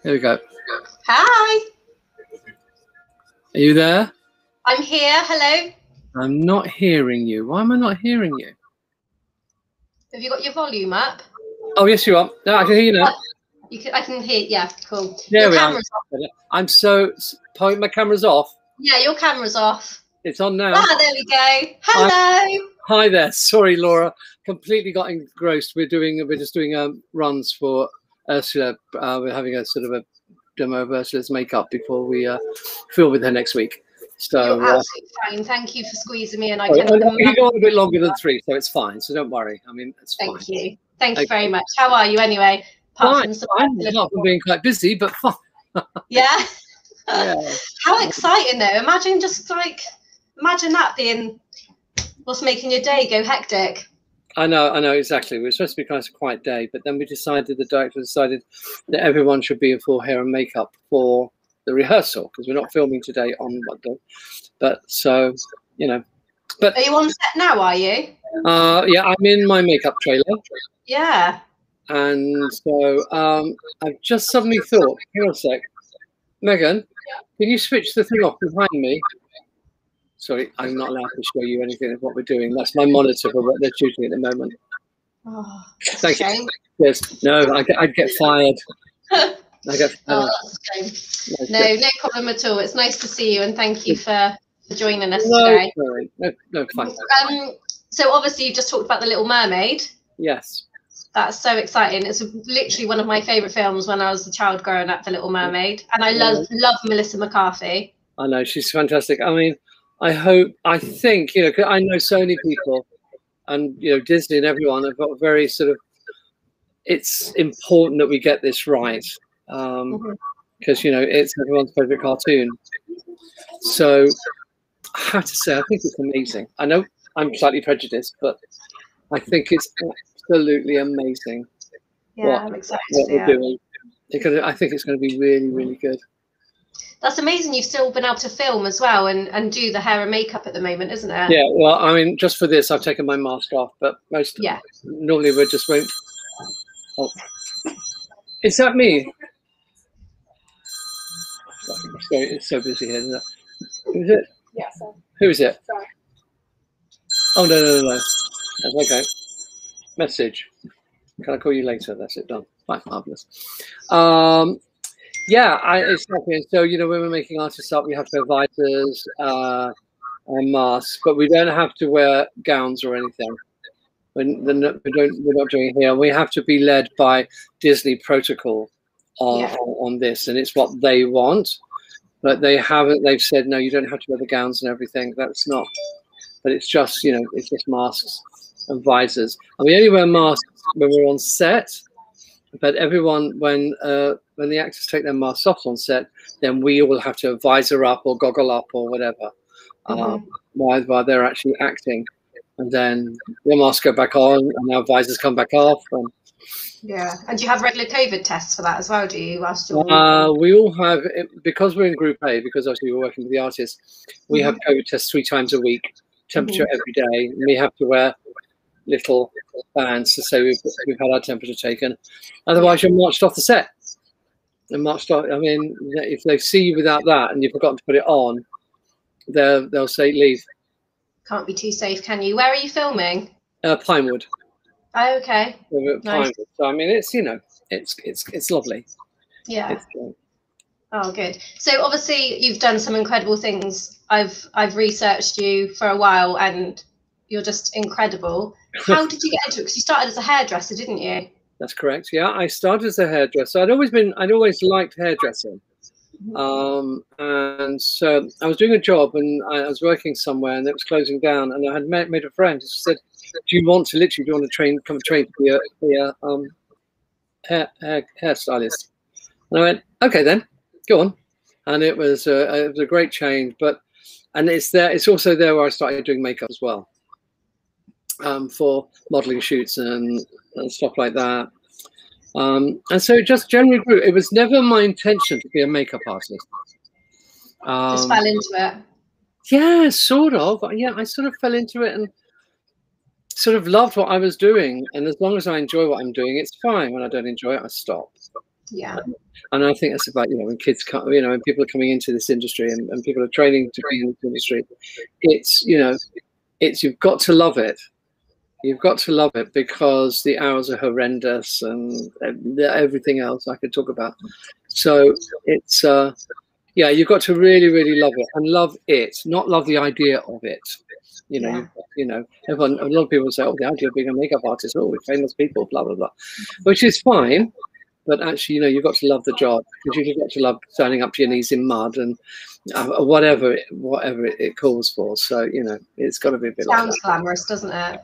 There we go. Hi. Are you there? I'm here. Hello. I'm not hearing you. Why am I not hearing you? Have you got your volume up? Oh, yes, you are. No, I can hear you now. I can hear. Yeah, cool. There your we camera's are. Off. I'm so. My camera's off. Yeah, your camera's off. It's on now. Ah, there we go. Hello. Hi there. Sorry, Laura. Completely got engrossed. We're just doing runs for Ursula. We're having a sort of a demo of Ursula's makeup before we film with her next week. So you're absolutely fine. Thank you for squeezing me in. You can go on a bit longer than 3, so it's fine. So don't worry. I mean, it's fine. Thank you. Thank you very much. How are you anyway? Apart from being quite busy, but fine. Yeah. Yeah. How exciting though. Imagine that being what's making your day go hectic. I know exactly. We were supposed to be kind of a quiet day, but then the director decided that everyone should be in full hair and makeup for the rehearsal because we're not filming today on Monday. But so, you know. But are you on set now, are you? Yeah, I'm in my makeup trailer. Yeah. And so I've just suddenly thought, hang on a sec, Megan, can you switch the thing off behind me? Sorry, I'm not allowed to show you anything of what we're doing. That's my monitor for what they're shooting at the moment. Oh, thank you. Yes, no, I'd get fired. Oh, that's a shame. No problem at all. It's nice to see you, and thank you for joining us today. No, fine. So obviously you just talked about The Little Mermaid. Yes. That's so exciting. It's literally one of my favourite films when I was a child growing up, The Little Mermaid. And I love Melissa McCarthy. I know, she's fantastic. I mean, I think, you know, I know so many people and, you know, Disney and everyone have got a very sort of, it's important that we get this right. Because, you know, it's everyone's favourite cartoon. So I have to say, I think it's amazing. I know I'm slightly prejudiced, but I think it's absolutely amazing. Yeah, I'm excited. What we're doing. I think it's going to be really, really good. That's amazing. You've still been able to film as well and do the hair and makeup at the moment, isn't it? Yeah. Well, I mean, just for this, I've taken my mask off, but normally we're just waiting. Oh, is that me? Sorry, it's so busy here, isn't it? Is it? Yes. Yeah, who is it? Sorry. Oh no. That's okay. Message. Can I call you later? That's it, done. Quite marvelous. Yeah, exactly. So, you know, when we're making artists up, we have to have visors and masks, but we don't have to wear gowns or anything. We're not doing it here. We have to be led by Disney protocol on this, and it's what they want. But they haven't. They've said no, you don't have to wear the gowns and everything. That's not. But it's just, you know, it's just masks and visors. And we only wear masks when we're on set. But everyone, when the actors take their masks off on set, then we all have to visor up or goggle up or whatever while they're actually acting. And then the masks go back on and our visors come back off. Yeah. And do you have regular COVID tests for that as well, do you? We all have, because we're in Group A, because obviously we're working with the artists, we have COVID tests 3 times a week, temperature every day. And we have to wear little bands to say we've had our temperature taken. Otherwise, you're marched off the set. And marched off. I mean, if they see you without that and you've forgotten to put it on, they'll say leave. Can't be too safe, can you? Where are you filming? Pinewood. Oh, okay. Nice. So I mean, it's, you know, it's lovely. Yeah. It's great. Oh, good. So obviously you've done some incredible things. I've researched you for a while, and you're just incredible. How did you get into it? Because you started as a hairdresser, didn't you? That's correct. Yeah, I started as a hairdresser. I'd always liked hairdressing. And so I was doing a job, and I was working somewhere, and it was closing down. And I had made a friend. She said, "Do you want to come train to be a hairstylist?" And I went, "Okay, then, go on." And it was a great change. And it's also there where I started doing makeup as well, for modeling shoots and stuff like that. And so it just generally grew. It was never my intention to be a makeup artist. Just fell into it. Yeah, sort of. Yeah, I sort of fell into it and sort of loved what I was doing. And as long as I enjoy what I'm doing, it's fine. When I don't enjoy it, I stop. Yeah. And I think that's about, when kids come, when people are coming into this industry and people are training to be in this industry, it's, you've got to love it. You've got to love it, because the hours are horrendous and everything else I could talk about. So it's, you've got to really, really love it, and love it, not love the idea of it. Everyone, a lot of people say, oh, the idea of being a makeup artist, oh, we're famous people, blah, blah, blah, which is fine. But actually, you've got to love the job, because you've got to love standing up to your knees in mud and whatever it calls for. So, it's got to be a bit. Sounds glamorous, doesn't it?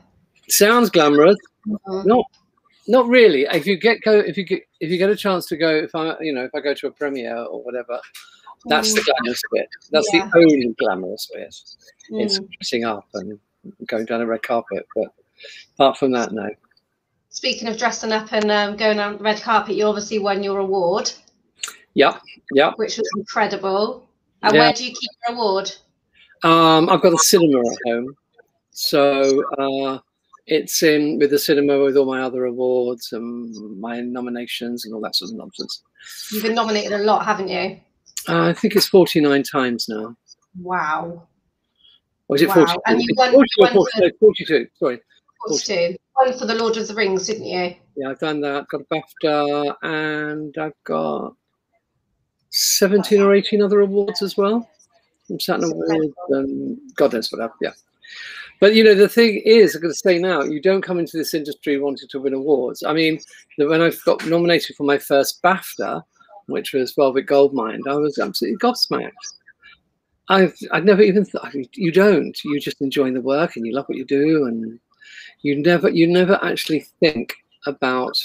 Sounds glamorous. Not really. If you get a chance to go, if I go to a premiere or whatever, that's the glamorous bit. That's the only glamorous bit. It's dressing up and going down a red carpet. But apart from that, no. Speaking of dressing up and going on the red carpet, you obviously won your award. Yep. Which was incredible. And where do you keep your award? I've got a cinema at home, so it's in with the cinema with all my other awards and my nominations and all that sort of nonsense. You've been nominated a lot, haven't you? I think it's 49 times now. Wow. Or is it 42? And you won 42. Sorry. 42. One for the Lord of the Rings, didn't you? Yeah, I've done that. Got a BAFTA, and I've got 17 or 18 other awards as well. I'm Saturn Awards and God knows what else. Yeah. But the thing is, I'm going to say now, you don't come into this industry wanting to win awards. I mean, when I got nominated for my first BAFTA, which was Velvet Goldmine, I was absolutely gobsmacked. I'd never even thought. You just enjoy the work and you love what you do, and you never actually think about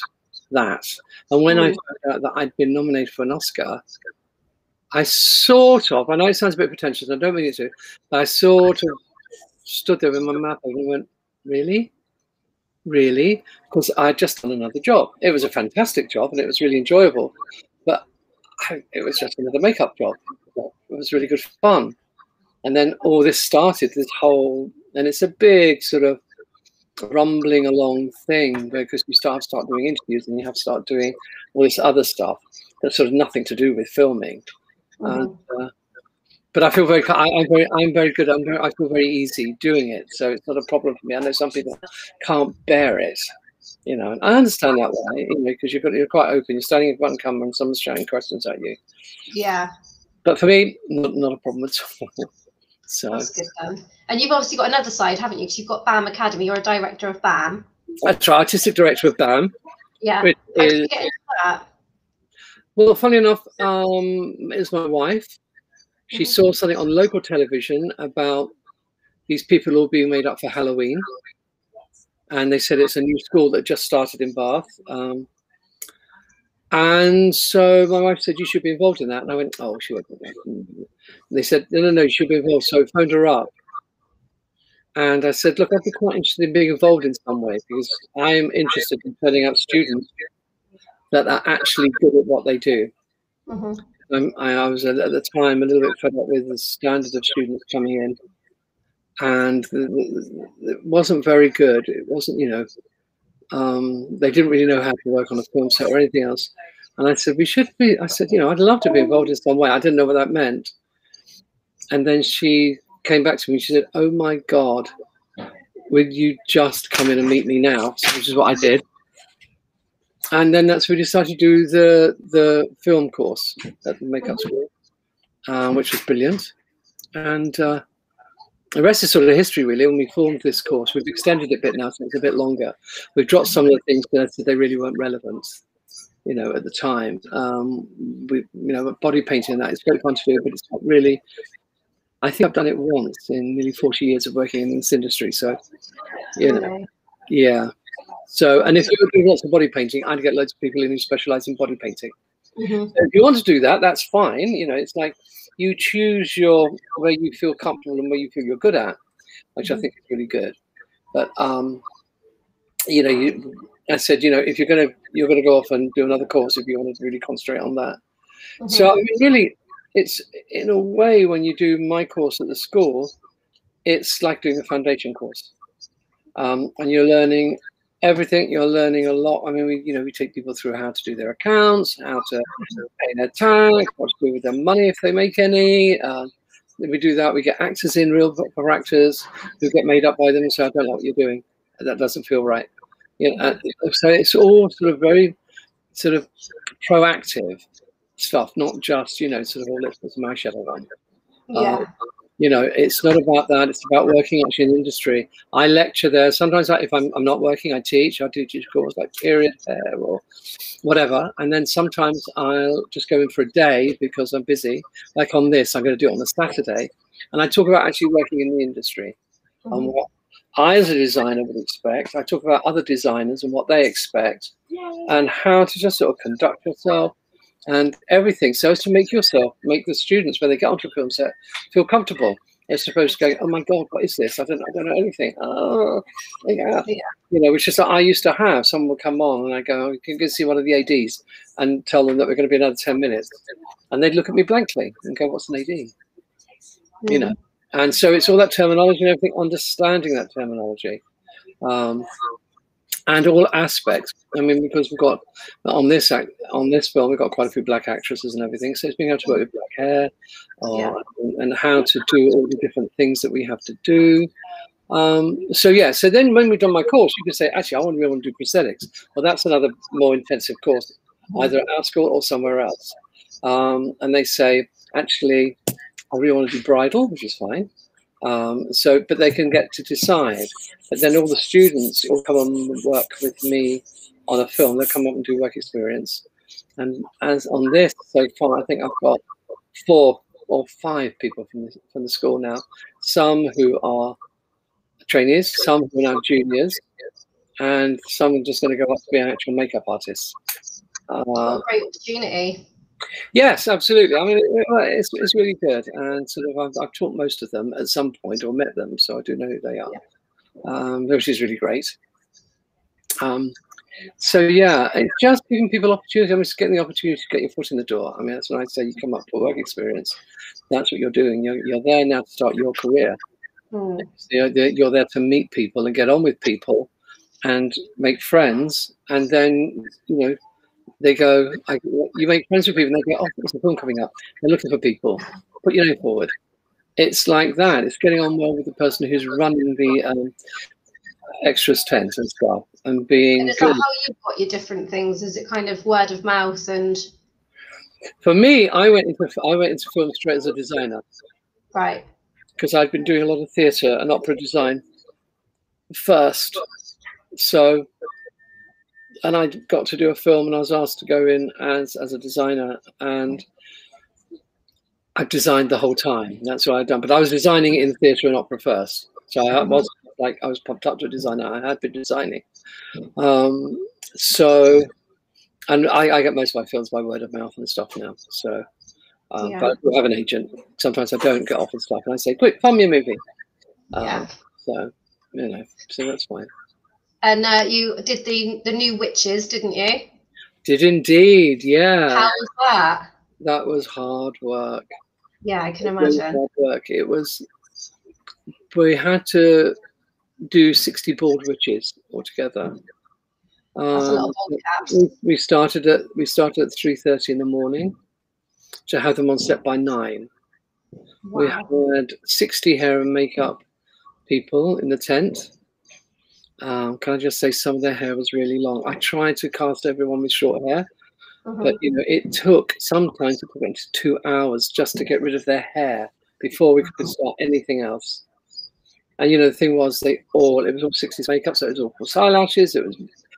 that. And when I found out that I'd been nominated for an Oscar, I sort of, I know it sounds a bit pretentious, I don't mean it to, but I sort of stood there with my mouth open and went, really? Really? Because I'd just done another job. It was a fantastic job and it was really enjoyable, but it was just another makeup job. It was really good fun. And then all this started, this whole, and it's a big sort of rumbling along thing, because you start doing interviews and you have to start doing all this other stuff that's sort of nothing to do with filming. And, but I feel I'm very good. I feel very easy doing it, so it's not a problem for me. I know some people can't bear it, and I understand that way, because you're quite open. You're standing in front of the camera and someone's shouting questions at you. Yeah. But for me, not a problem at all. So that's good then. And you've obviously got another side, haven't you? Because you've got BAM Academy. You're a director of BAM. That's right, artistic director of BAM. Yeah. How did you get into that? Well, funny enough, it was my wife. She saw something on local television about these people all being made up for Halloween. And they said it's a new school that just started in Bath. And so my wife said, you should be involved in that. And I went, oh, sure. They said, no, you should be involved. So I phoned her up. And I said, look, I'd be quite interested in being involved in some way, because I'm interested in turning out students that are actually good at what they do. I was at the time a little bit fed up with the standard of students coming in, and it wasn't very good. It wasn't, they didn't really know how to work on a film set or anything else. And I said, I'd love to be involved in some way. I didn't know what that meant. And then she came back to me. She said, oh my God, would you just come in and meet me now? Which is what I did. And then that's when we decided to do the film course at the makeup school, which was brilliant. And the rest is sort of history, really. When we formed this course, we've extended it a bit now, so it's a bit longer. We've dropped some of the things that they really weren't relevant, at the time. Body painting and that, it's great fun to do, but it's not really. I think I've done it once in nearly 40 years of working in this industry. So, yeah. So, and if you were doing lots of body painting, I'd get loads of people in who specialize in body painting. So if you want to do that, that's fine. It's like you choose where you feel comfortable and where you feel you're good at, which I think is really good. But I said, if you're gonna go off and do another course, if you want to really concentrate on that. So I mean, really, it's in a way, when you do my course at the school, it's like doing a foundation course, and you're learning everything. You're learning a lot. I mean, we take people through how to do their accounts, how to pay their tax, what to do with their money if they make any. If we do that, we get actors in, real proper actors who get made up by them. So I don't know what you're doing. That doesn't feel right. So it's all sort of very sort of proactive stuff, not just sort of all let's put some eyeshadow on. Yeah. It's not about that. It's about working actually in the industry. I lecture there. Sometimes if I'm not working, I teach. I do teach courses like period hair or whatever. And then sometimes I'll just go in for a day because I'm busy. Like on this, I'm going to do it on a Saturday. And I talk about actually working in the industry and what I as a designer would expect. I talk about other designers and what they expect and how to just sort of conduct yourself and everything, so as to make the students, when they get onto a film set, feel comfortable. They're supposed to go, oh my God, what is this? I don't know anything. Oh, yeah. Which is that I used to have. Someone would come on and I go, you can go see one of the ADs and tell them that we're going to be another 10 minutes. And they'd look at me blankly and go, what's an AD? And so it's all that terminology and everything, understanding that terminology. And all aspects. I mean, because we've got on this film, we've got quite a few black actresses and everything. So it's being able to work with black hair, and how to do all the different things that we have to do. So then when we've done my course, you can say, actually, I really want to do prosthetics. Well, that's another more intensive course, either at our school or somewhere else. And they say, actually, I really want to do bridal, which is fine. But they can get to decide. But then all the students will come and work with me on a film. They'll come up and do work experience. And as on this, so far, I think I've got 4 or 5 people from the school now. Some who are trainees, some who are now juniors, and some are just going to go up to be actual makeup artists. What a great opportunity. Yes, absolutely. I mean, it's really good, and sort of I've taught most of them at some point or met them, so I do know who they are, which is really great. So yeah, it's just giving people opportunity. I mean, it's getting the opportunity to get your foot in the door. I mean, that's when I say you come up for work experience. That's what you're doing. You're there now to start your career. You're there to meet people and get on with people, and make friends, and then they go, you make friends with people and they go, oh, there's a film coming up. They're looking for people. Put your name forward. It's like that. It's getting on well with the person who's running the extras tent and stuff and being And is that how you've got your different things? Is it kind of word of mouth? And for me, I went into film straight as a designer. Right. Because I'd been doing a lot of theatre and opera design first. So, and I got to do a film and I was asked to go in as a designer, and I designed the whole time. That's what I'd done. But I was designing in theatre and opera first. So I was popped up to a designer. I had been designing. And I get most of my films by word of mouth and stuff now. So, but I do have an agent. Sometimes I don't get offered stuff and I say, quick, find me a movie. So that's fine. And you did the new Witches, didn't you? Did indeed, yeah. How was that? That was hard work. Yeah, I can imagine. Hard work. It was. We had to do 60 board witches altogether. That's a lot of bald caps. We started at 3:30 in the morning to have them on set by 9. Wow. We had 60 hair and makeup people in the tent. Can I just say some of their hair was really long. I tried to cast everyone with short hair, but it took sometimes it went to 2 hours just to get rid of their hair before we could start anything else. And the thing was, it was all 60s makeup, so it was all false eyelashes. At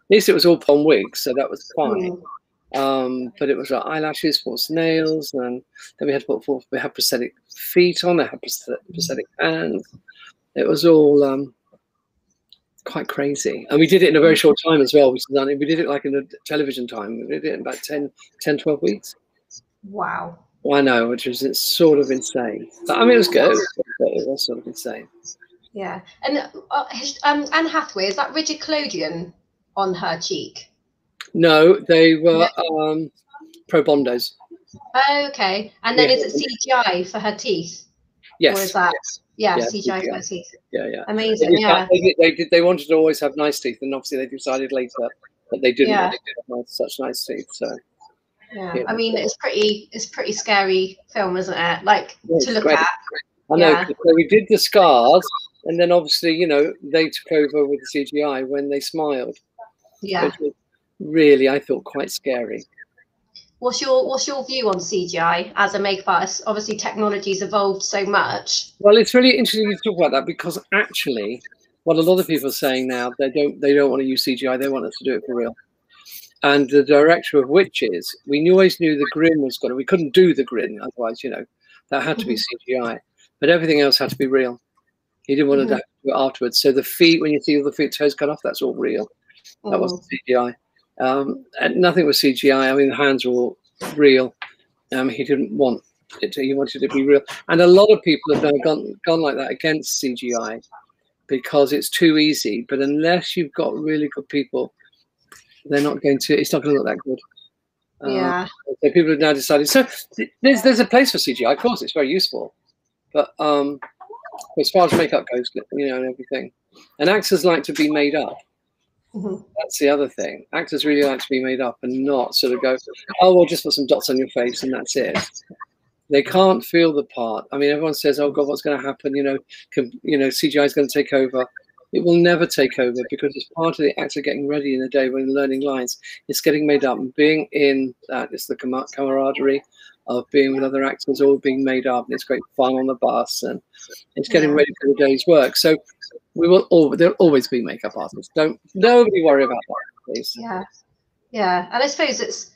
least it was all on wigs, so that was fine. But it was like eyelashes, false nails, and then we had prosthetic feet on. They had prosthetic hands. It was all quite crazy, and we did it in a very short time as well. We did it like in a television time. We did it in about 10, 12 weeks. Wow. I know, it's sort of insane. But I mean, it was good. It was sort of insane. Yeah. And Anne Hathaway, is that rigid collodion on her cheek? No, they were pro bondos. Oh, okay. And then is it CGI for her teeth? Yes. Or is that Yeah, CGI CGI. for teeth? Yeah. Amazing. They wanted to always have nice teeth, and obviously they decided later that they didn't Yeah. have such nice teeth. So yeah, I mean, it's pretty scary film, isn't it? Like to look great. at. I know. So we did the scars, and then obviously, you know, they took over with the CGI when they smiled. Yeah. Which was really, I thought, quite scary. What's your view on CGI as a makeup artist? Obviously, technology's evolved so much. Well, it's really interesting to talk about that, because actually, what a lot of people are saying now, they don't want to use CGI. They want us to do it for real. And the director of Witches, we always knew the grin was gonna. We couldn't do the grin, otherwise, you know, that had to be CGI. But everything else had to be real. He didn't want to do it afterwards. So the feet, when you see all the feet toes cut off, that's all real. That wasn't CGI. And nothing was CGI. I mean, the hands were all real. He didn't want it to, he wanted it to be real. And a lot of people have now gone like that against CGI because it's too easy. But unless you've got really good people, they're not going to, it's not going to look that good. Yeah. So people have now decided, so there's a place for CGI, of course, it's very useful. But as far as makeup goes, you know, and everything. And actors like to be made up. That's the other thing. Actors really like to be made up and not sort of go, oh, well, just put some dots on your face and that's it. They can't feel the part. I mean, everyone says, oh, God, what's going to happen? You know, CGI is going to take over. It will never take over, because it's part of the actor getting ready in the day when learning lines. It's getting made up and being in that. It's the camaraderie of being with other actors, all being made up. And it's great fun on the bus, and it's getting ready for the day's work. So there'll always be makeup artists. Nobody worry about that, please. Yeah. And I suppose it's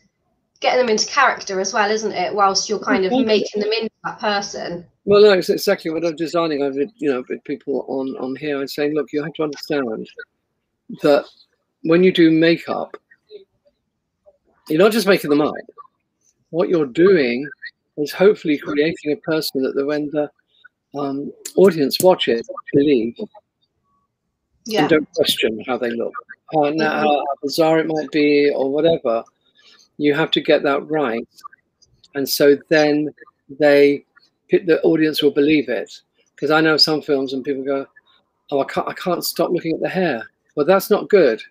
getting them into character as well, isn't it? Whilst you're kind of making them into that person. Well, no, it's exactly what I'm designing. I've, you know, with people on here, I'm saying, look, you have to understand that when you do makeup, you're not just making them up. What you're doing is hopefully creating a person that when the audience watches, believe. And don't question how they look, how bizarre it might be or whatever. You have to get that right, and so then the audience will believe it. Because I know some films and people go, oh, I can't stop looking at the hair. Well, that's not good.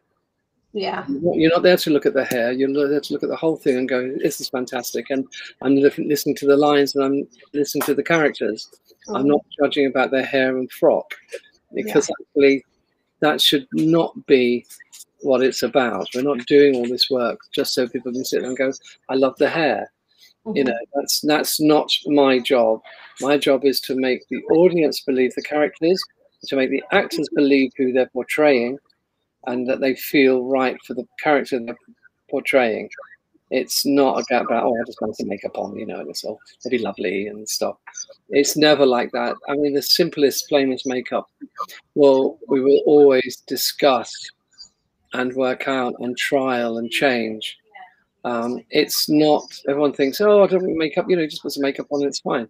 Yeah. You're not there to look at the hair. You're there to look at the whole thing and go, this is fantastic. And I'm listening to the lines and I'm listening to the characters. I'm not judging about their hair and frock, because actually that should not be what it's about. We're not doing all this work just so people can sit and go, I love the hair. You know, that's not my job. My job is to make the audience believe the characters, to make the actors believe who they're portraying, and that they feel right for the character they're portraying. It's not about, oh, I just want some makeup on, you know, it'll be lovely and stuff. It's never like that. I mean, the simplest, plainest makeup, well, we will always discuss and work out and trial and change. It's not, everyone thinks, oh, I don't want makeup, you know, just put some makeup on and it's fine.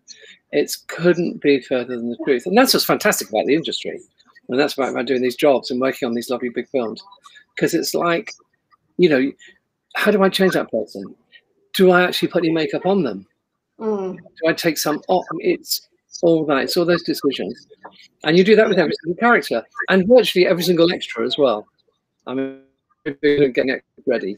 It couldn't be further than the truth. And that's what's fantastic about the industry. And that's about doing these jobs and working on these lovely big films. Because it's like, you know, how do I change that person? Do I actually put any makeup on them? Do I take some off? It's all that. It's all those decisions. And you do that with every single character and virtually every single extra as well. I mean, getting it ready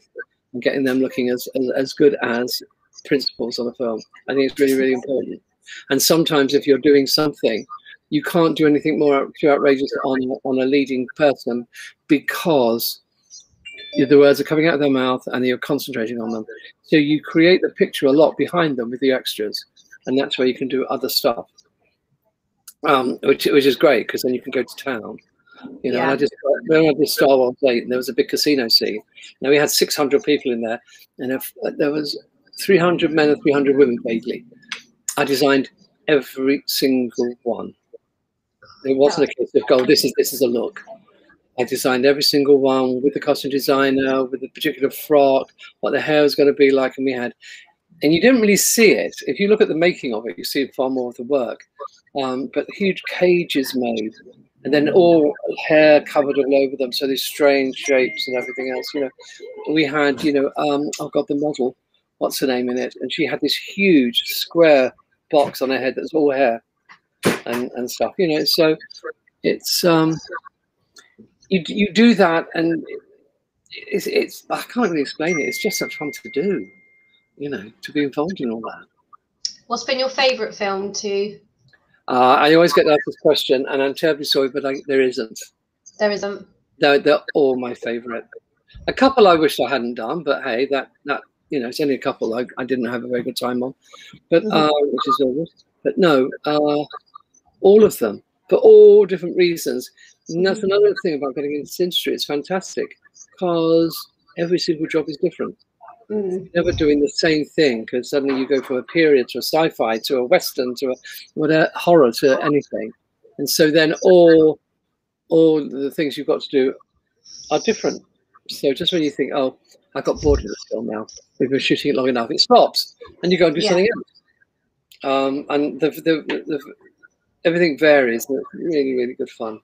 and getting them looking as good as principals on a film. I think it's really, really important. And sometimes if you're doing something, you can't do anything too outrageous on a leading person, because the words are coming out of their mouth and you're concentrating on them. So you create the picture a lot behind them with the extras, and that's where you can do other stuff, which is great, because then you can go to town. You know, and when I did Star Wars 8, and there was a big casino scene. Now we had 600 people in there, and if there was 300 men and 300 women vaguely. I designed every single one. It wasn't a case of, oh, this is a look. I designed every single one with the costume designer, with the particular frock, what the hair was going to be like, and and you didn't really see it. If you look at the making of it, you see far more of the work. But huge cages made, and then all hair covered all over them, so these strange shapes and everything else. You know, we had, you know, oh God, the model, what's her name in it? And she had this huge square box on her head that's all hair. and stuff, you know. So it's you do that, and it's I can't really explain it. It's just such fun to do, you know, to be involved in all that. What's been your favourite film to? I always get asked this question, and I'm terribly sorry, but there isn't. There isn't. They're all my favourite. A couple I wish I hadn't done, but hey, that you know, it's only a couple I didn't have a very good time on, but which is always. But no, all of them for all different reasons. And that's another thing about getting into industry. It's fantastic because every single job is different. You're never doing the same thing, because suddenly you go from a period to a sci-fi to a western to a whatever, horror to anything, and so then all the things you've got to do are different. So just when you think, oh, I got bored of this film now, we've been shooting it long enough, it stops, and you go and do something else. And the everything varies. And it's really, really good fun.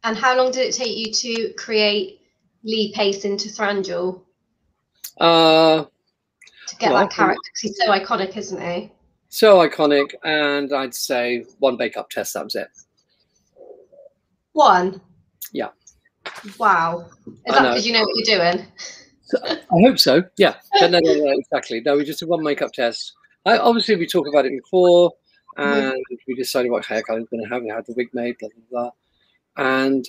And how long did it take you to create Lee Pace into Thranduil? To get that character, because he's so iconic, isn't he? So iconic, and I'd say one makeup test, that was it. One? Yeah. Wow. Is that because you know what you're doing? I hope so, yeah. But no, exactly. No, we just did one makeup test. Obviously, we talked about it before, and we decided what haircut I was going to have. We had the wig made, blah, blah, blah. And,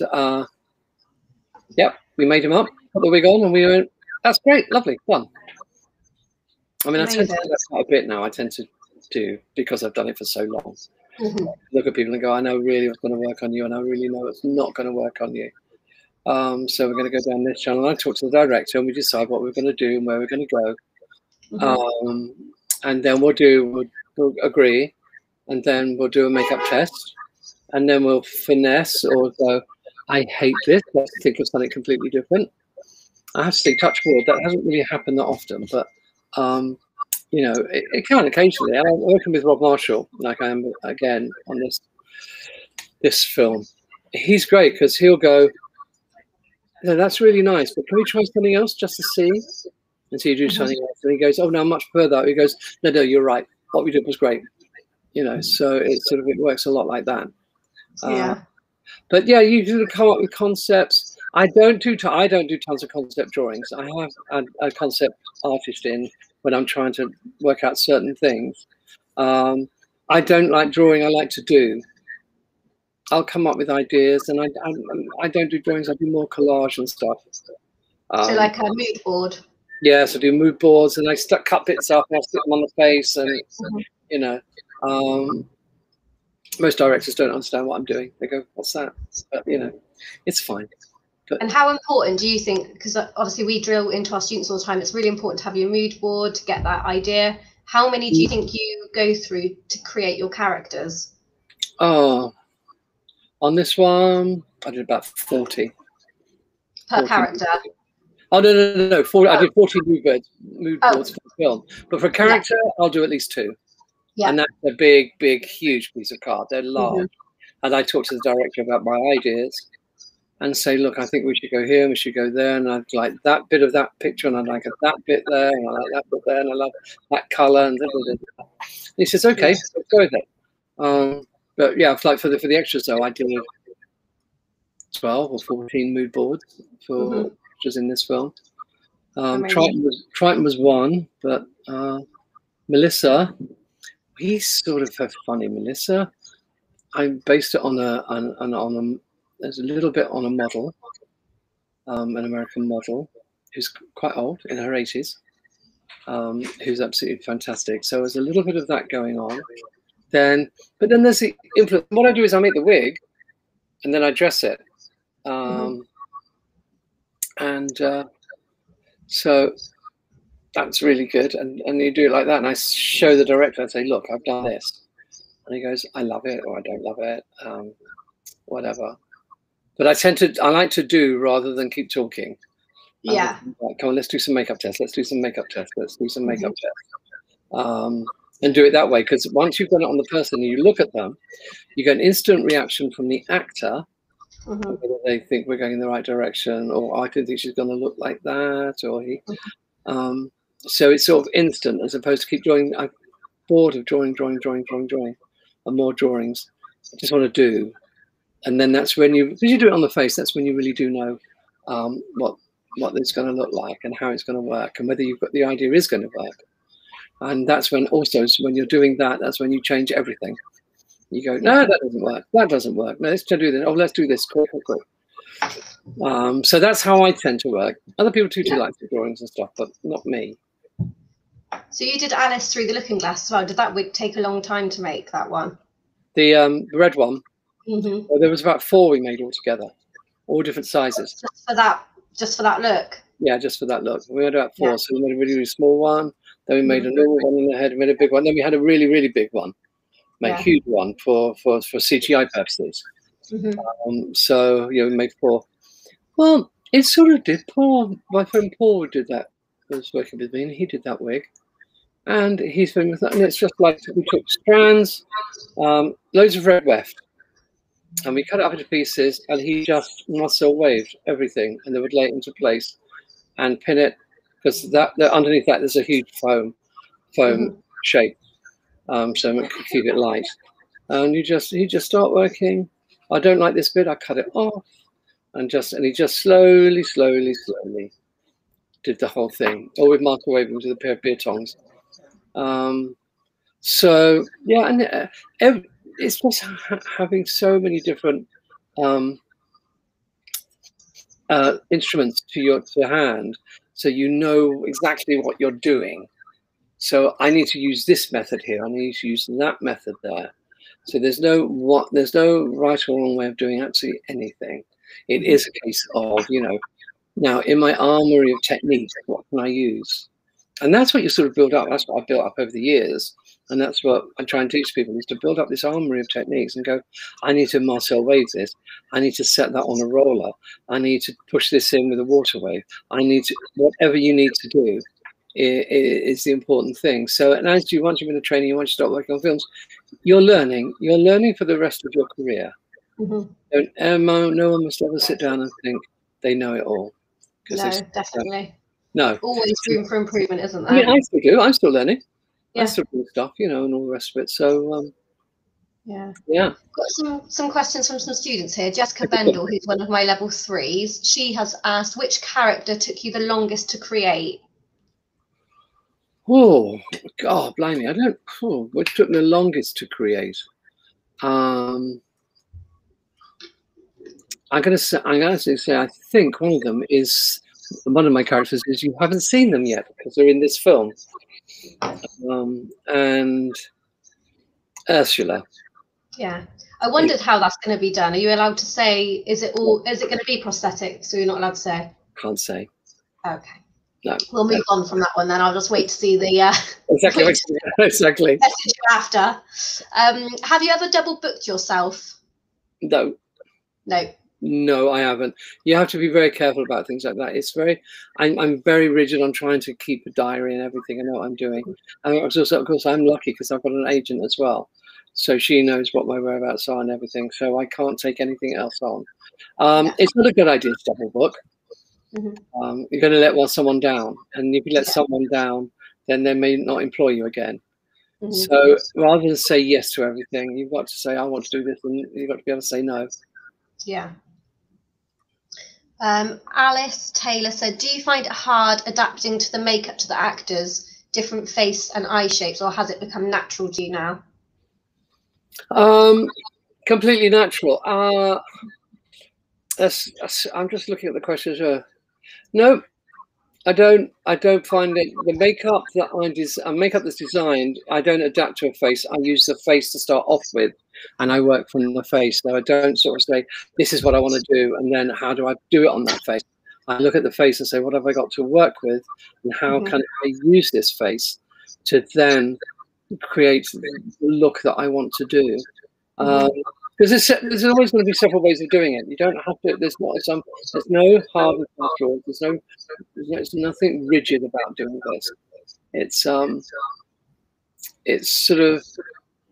yeah, we made him up, put the wig on, and we went, that's great, lovely, fun. I mean, I tend to do that quite a bit now. I tend to do, because I've done it for so long. Look at people and go, I know really what's going to work on you, and I really know it's not going to work on you. So we're going to go down this channel. And I talk to the director, and we decide what we're going to do and where we're going to go. And then we'll agree, and then we'll do a makeup test, and then we'll finesse or go, I hate this, let's think of something completely different. I have to say, touch wood, that hasn't really happened that often, but you know, it can occasionally. I'm working with Rob Marshall, like I am again on this film. He's great because he'll go, no, that's really nice, but can we try something else just to see? And so you do something else, and he goes, oh no, I much prefer that. He goes, no, you're right. What we did was great. You know, so it works a lot like that. Yeah. But yeah, you sort of come up with concepts. I don't do tons of concept drawings. I have a concept artist in when I'm trying to work out certain things. I don't like drawing. I like to do. I'll come up with ideas, and I don't do drawings. I do more collage and stuff. So like a mood board. Yes, I do mood boards, and I cut bits up and I stick them on the face, and you know. Most directors don't understand what I'm doing. They go, what's that? But, you know, it's fine. But, and how important do you think, because obviously we drill into our students all the time, it's really important to have your mood board, to get that idea. How many do you think you go through to create your characters? Oh, on this one, I did about 40. Per 40. Character? Oh, no. 40, I did 40 mood boards for the film. But for a character, I'll do at least 2. Yeah. And that's a big, huge piece of card. They're large. And I talk to the director about my ideas and say, look, I think we should go here and we should go there. And I'd like that bit of that picture, and I'd like that bit there, and I like that bit there, and I love that color. And he says, okay, let's go with it. But yeah, like for the extras, though, I did 12 or 14 mood boards for extras in this film. Triton was one, but Melissa. He's sort of a funny Melissa. I based it on there's a little bit on a model, an American model who's quite old, in her 80s, who's absolutely fantastic. So there's a little bit of that going on. But then there's the influence. What I do is I make the wig, and then I dress it, so. That's really good, and you do it like that, and I show the director and say, look, I've done this, and he goes, I love it, or I don't love it, whatever. But I like to do rather than keep talking. Yeah. Like, come on, let's do some makeup tests. Let's do some makeup tests. Let's do some makeup tests. And do it that way, because once you've got it on the person and you look at them, you get an instant reaction from the actor, whether they think we're going in the right direction, or I don't think she's going to look like that, or he. So it's sort of instant, as opposed to keep drawing. I'm bored of drawing. and more drawings. I just want to do. And then that's when because you do it on the face, that's when you really do know what it's going to look like and how it's going to work and whether you've got the idea is going to work. And that's when also, so when you're doing that, that's when you change everything. You go, no, that doesn't work. That doesn't work. No, let's do this. Oh, let's do this. Quick. So that's how I tend to work. Other people do like the drawings and stuff, but not me. So you did Alice Through the Looking Glass as well. Did that take a long time to make that one? The red one. Mm-hmm. Well, there was about 4 we made all together, all different sizes. Just for that look. Yeah, just for that look. We had about 4. Yeah. So we made a really, really small one. Then we made a normal one in the head. We made a big one. Then we had a really, really big one. Made a huge one for CGI purposes. Mm-hmm. So we made 4. Well, it sort of did. My friend Paul did that. Was working with me, and he did that wig. And he's been with that. And it's just like we took strands, loads of red weft, and we cut it up into pieces. And he just muscle waved everything, and they would lay it into place and pin it, because underneath that there's a huge foam shape. So we could keep it light. And you just start working. I don't like this bit. I cut it off, and he just slowly did the whole thing, or with microwaving with a pair of beer tongs. So yeah, and it's just having so many different instruments to hand, so you know exactly what you're doing. So I need to use this method here. I need to use that method there. So there's no right or wrong way of doing absolutely anything. It is a case of, now in my armory of techniques, what can I use? And that's what you sort of build up. That's what I've built up over the years. And that's what I try and teach people, is to build up this armory of techniques and go, I need to Marcel wave this. I need to set that on a roller. I need to push this in with a water wave. I need to, whatever you need to do is the important thing. So, and once you've been a trainee, once you start working on films, you're learning for the rest of your career. Mm-hmm. No one must ever sit down and think they know it all. No, definitely. No. Always room for improvement, isn't there? I mean, I still do. I'm still learning. I still do stuff, and all the rest of it. So, yeah. Got some questions from some students here. Jessica Bendel, who's one of my level 3s, she has asked, which character took you the longest to create? Oh, God, blimey. Which took me the longest to create? I'm going to say, I think one of them is, one of my characters is, you haven't seen them yet because they're in this film. And Ursula. Yeah. I wondered how that's going to be done. Are you allowed to say, is it going to be prosthetic? So you're not allowed to say? Can't say. Okay. No. We'll move on from that one then. I'll just wait to see the exactly. message after. Have you ever double booked yourself? No. No, I haven't. You have to be very careful about things like that. I'm very rigid on trying to keep a diary and everything. I know what I'm doing. And also, of course, I'm lucky because I've got an agent as well. So she knows what my whereabouts are and everything. So I can't take anything else on. It's not a good idea to double book. Mm-hmm. You're going to let someone down. And if you let someone down, then they may not employ you again. Mm-hmm. So rather than say yes to everything, you've got to say, I want to do this. And you've got to be able to say no. Yeah. Alice Taylor said, do you find it hard adapting to the makeup to the actors, different face and eye shapes, or has it become natural to you now? Completely natural. I'm just looking at the questions. No, I don't find it. The makeup makeup that's designed, I don't adapt to a face. I use the face to start off with, and I work from the face. So I don't sort of say, this is what I want to do, and then how do I do it on that face? I look at the face and say, what have I got to work with, and how can I use this face to then create the look that I want to do? Because there's always going to be several ways of doing it. You don't have to. There's no hard and fast rules. There's nothing rigid about doing this. It's sort of.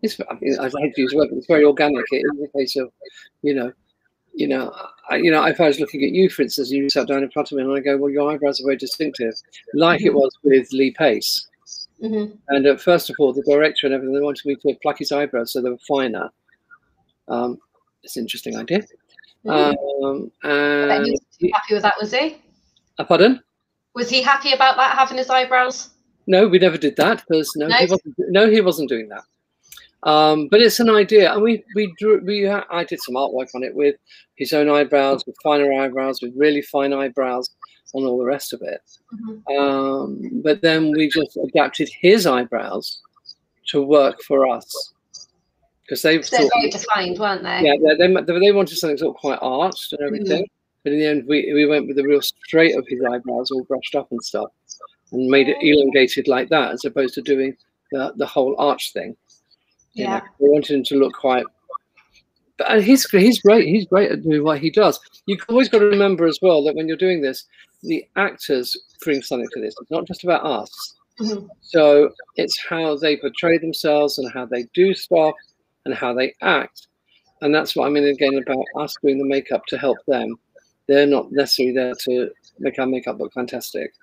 I hate to use the word, but it's very organic. It is a case of, if I was looking at you, for instance, you sat down in front of me, and I go, well, your eyebrows are very distinctive, like it was with Lee Pace. And first of all, the director and everything, they wanted me to pluck his eyebrows so they were finer. It's an interesting idea. And he was happy with that, was he? Pardon? Was he happy about that, having his eyebrows? No, we never did that, because he wasn't doing that. But it's an idea, and I did some artwork on it with his own eyebrows, with finer eyebrows, with really fine eyebrows, and all the rest of it. But then we just adapted his eyebrows to work for us, because they're very defined, weren't they? Yeah, they wanted something sort of quite arched and everything. But in the end, we went with the real straight of his eyebrows, all brushed up and stuff, and made it elongated like that, as opposed to doing the whole arch thing. You know, we wanted him to look quite. And he's great. He's great at doing what he does. You've always got to remember as well that when you're doing this, the actors bring something to this. It's not just about us. So it's how they portray themselves and how they do stuff and how they act. And that's what I mean again about us doing the makeup to help them. They're not necessarily there to make our makeup look fantastic.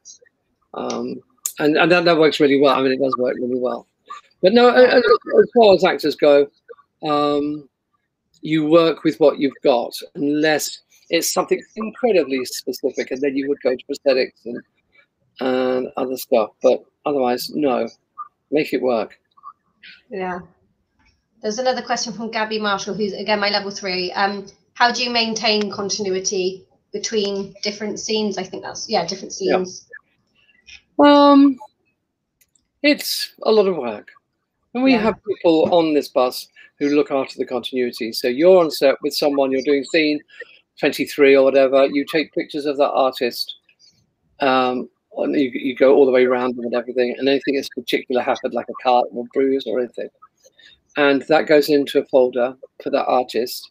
And that works really well. I mean, it does work really well. But no, as far as actors go, you work with what you've got, unless it's something incredibly specific, and then you would go to prosthetics and other stuff. But otherwise, no, make it work. Yeah. There's another question from Gabby Marshall, who's again my level 3. How do you maintain continuity between different scenes? I think that's different scenes. It's a lot of work. And we have people on this bus who look after the continuity. So you're on set with someone, you're doing scene 23 or whatever, you take pictures of that artist, and you go all the way around them and everything, and anything that's particular happened, like a cut or bruise or anything. And that goes into a folder for that artist.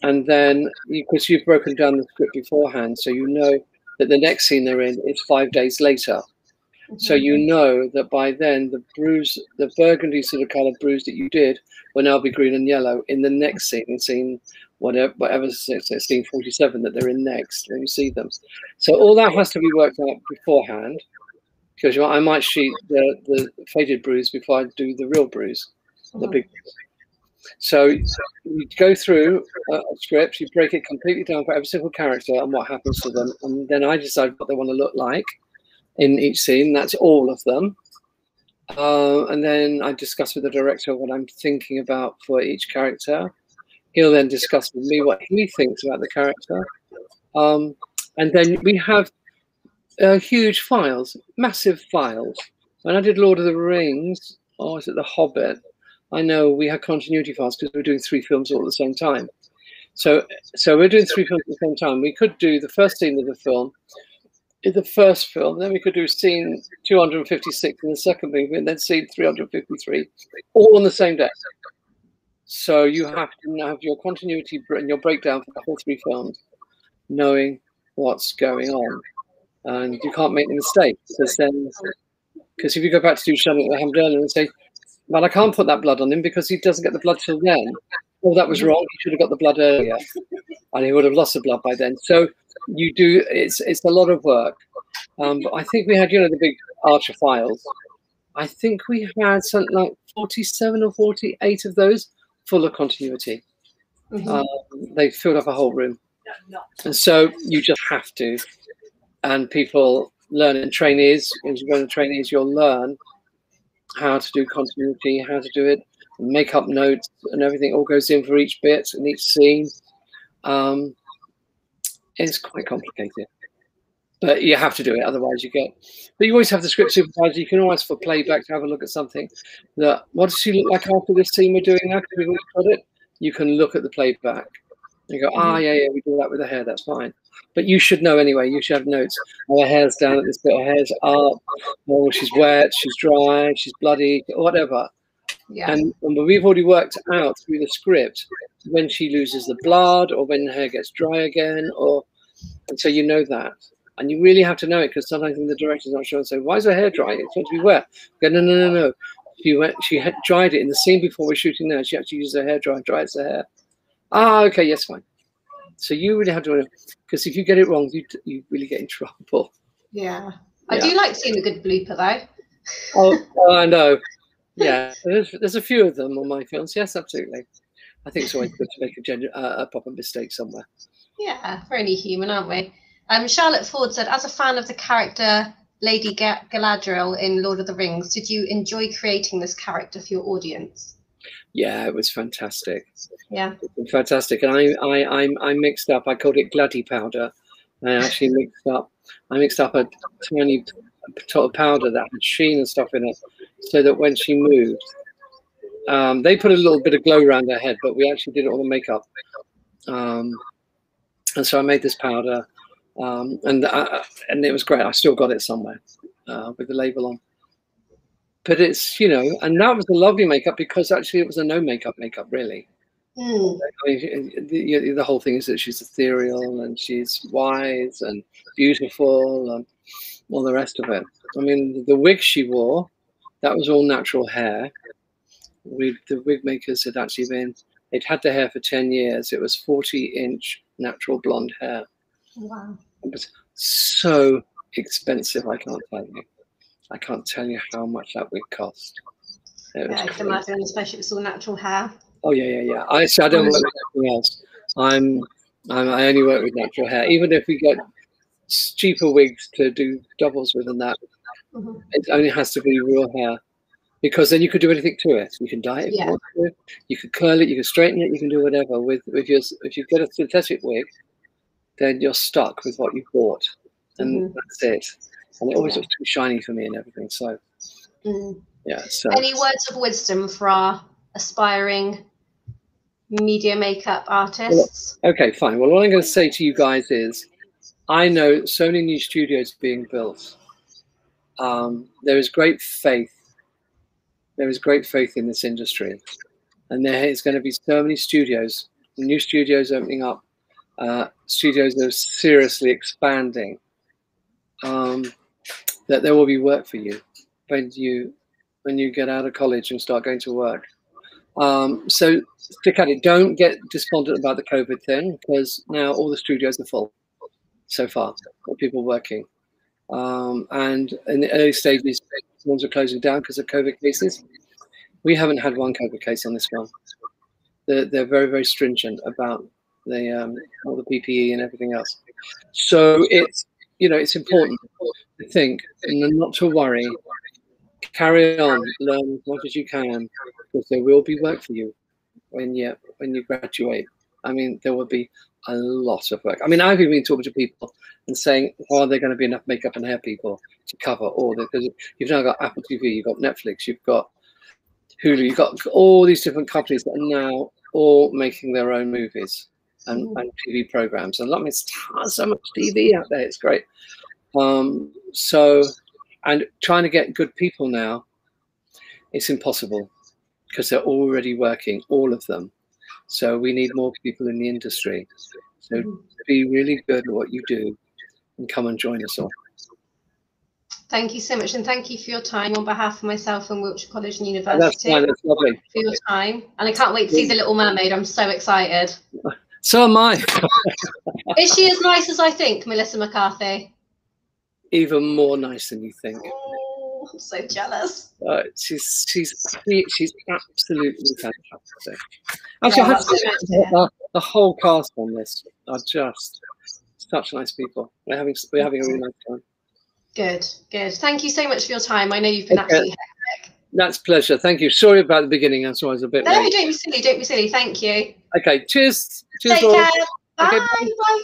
And then, because you've broken down the script beforehand, so you know that the next scene they're in is 5 days later. So you know that by then the burgundy sort of colour bruise that you did will now be green and yellow in the next scene, scene whatever scene 47 that they're in next when you see them. So all that has to be worked out beforehand, because I might shoot the faded bruise before I do the real bruise, the big bruise. So you go through a script, you break it completely down for every single character and what happens to them, and then I decide what they want to look like in each scene. That's all of them. And then I discuss with the director what I'm thinking about for each character. He'll then discuss with me what he thinks about the character. And then we have huge files, massive files. When I did Lord of the Rings, or is it The Hobbit, I know we had continuity files because we were doing 3 films all at the same time. So we're doing 3 films at the same time. We could do the first scene of the film, the first film, then we could do scene 256 in the second movie, and then scene 353, all on the same day. So you have to have your continuity and your breakdown for the whole 3 films, knowing what's going on, and you can't make a mistake, because if you go back to do Shannon at Hamdurlan and say, well, I can't put that blood on him because he doesn't get the blood till then. Oh, that was wrong. He should have got the blood earlier, and he would have lost the blood by then. So you do. It's a lot of work. But I think we had, the big Archer files. I think we had something like 47 or 48 of those full of continuity. They filled up a whole room, and so you just have to. And people learn in trainees. As you go to trainees, you'll learn how to do continuity, how to do it, make up notes, and everything all goes in for each bit and each scene. It's quite complicated, but you have to do it, otherwise you get. But you always have the script supervisor. You can always for playback to have a look at something. What does she look like after this scene we're doing now? Because we've already got it. You can look at the playback. You go, yeah, we do that with the hair. That's fine. But you should know anyway. You should have notes. Oh, her hair's down at this bit. Her hair's up. Oh, she's wet. She's dry. She's bloody. Whatever. Yeah. And we've already worked out through the script when she loses the blood or when her hair gets dry again, and so you know that. And you really have to know it, because sometimes when the director's not sure and say, why is her hair dry? It's supposed to be wet. Go, no. She had dried it in the scene before we're shooting now. She actually used her hair dry, dries her hair. Okay, yes, fine. So you really have to, because if you get it wrong, you really get in trouble. Yeah. I do like seeing a good blooper though. Oh, I know. Yeah, there's a few of them on my films. Yes, absolutely. I think it's always good to make a proper mistake somewhere. Yeah, we're only human, aren't we? Charlotte Ford said, as a fan of the character Lady Galadriel in Lord of the Rings, did you enjoy creating this character for your audience? Yeah, it was fantastic. Yeah, fantastic. And I mixed up. I called it Glady powder. I actually mixed up a tiny tot of powder that had sheen and stuff in it, so that when she moved, they put a little bit of glow around her head, but we actually did it all the makeup. And so I made this powder, and it was great. I still got it somewhere with the label on. But it's, you know, and that was a lovely makeup because actually it was a no makeup really. I mean, the whole thing is that she's ethereal and she's wise and beautiful and all the rest of it. I mean, the wig she wore, that was all natural hair. The wig makers had actually they'd had the hair for 10 years. It was 40-inch natural blonde hair. Wow. It was so expensive, I can't tell you. I can't tell you how much that wig cost. Yeah, I can imagine, especially if it's all natural hair. Oh yeah. I don't work with anything else. I only work with natural hair. Even if we get cheaper wigs to do doubles with and that, it only has to be real hair, because then you could do anything to it. You can dye it if you want to. You could curl it. You can straighten it. You can do whatever. If you get a synthetic wig, then you're stuck with what you bought, and that's it. And it always looks too shiny for me and everything. So yeah. So any words of wisdom for our aspiring media makeup artists? Well, okay, fine. Well, what I'm going to say to you guys is, I know so many new studios being built. There is great faith. There is great faith in this industry, and there is going to be so many studios, new studios opening up, studios that are seriously expanding. That there will be work for you when you get out of college and start going to work. So stick at it. Don't get despondent about the COVID thing, because now all the studios are full so far, with people working. And in the early stages, ones are closing down because of COVID cases. We haven't had one COVID case on this one. They're very, very stringent about all the PPE and everything else. So it's, you know, it's important to think and not to worry. Carry on, learn as much as you can, because there will be work for you when you graduate. I mean, there will be a lot of work. I mean, I've even been talking to people and saying, are there going to be enough makeup and hair people to cover all this? Because you've now got Apple TV, you've got Netflix, you've got Hulu, you've got all these different companies that are now all making their own movies and TV programs. And there's so much TV out there. It's great. And trying to get good people now, it's impossible because they're already working, all of them. So we need more people in the industry. So be really good at what you do and come and join us all. Thank you so much, and thank you for your time on behalf of myself and Wiltshire College and University. That's fine, that's lovely. For your time, and I can't wait to see The Little Mermaid. I'm so excited. So am I. Is she as nice as I think, Melissa McCarthy? Even more nice than you think. Oh, I'm so jealous. She's absolutely fantastic. Actually, I have to say, the whole cast on this are just such nice people. We're having a really nice time. Good. Thank you so much for your time. I know you've been absolutely hectic. That's a pleasure. Thank you. Sorry about the beginning. That's why I was a bit late. Don't be silly. Don't be silly. Thank you. Okay. Cheers. Take care. Bye. Okay, bye.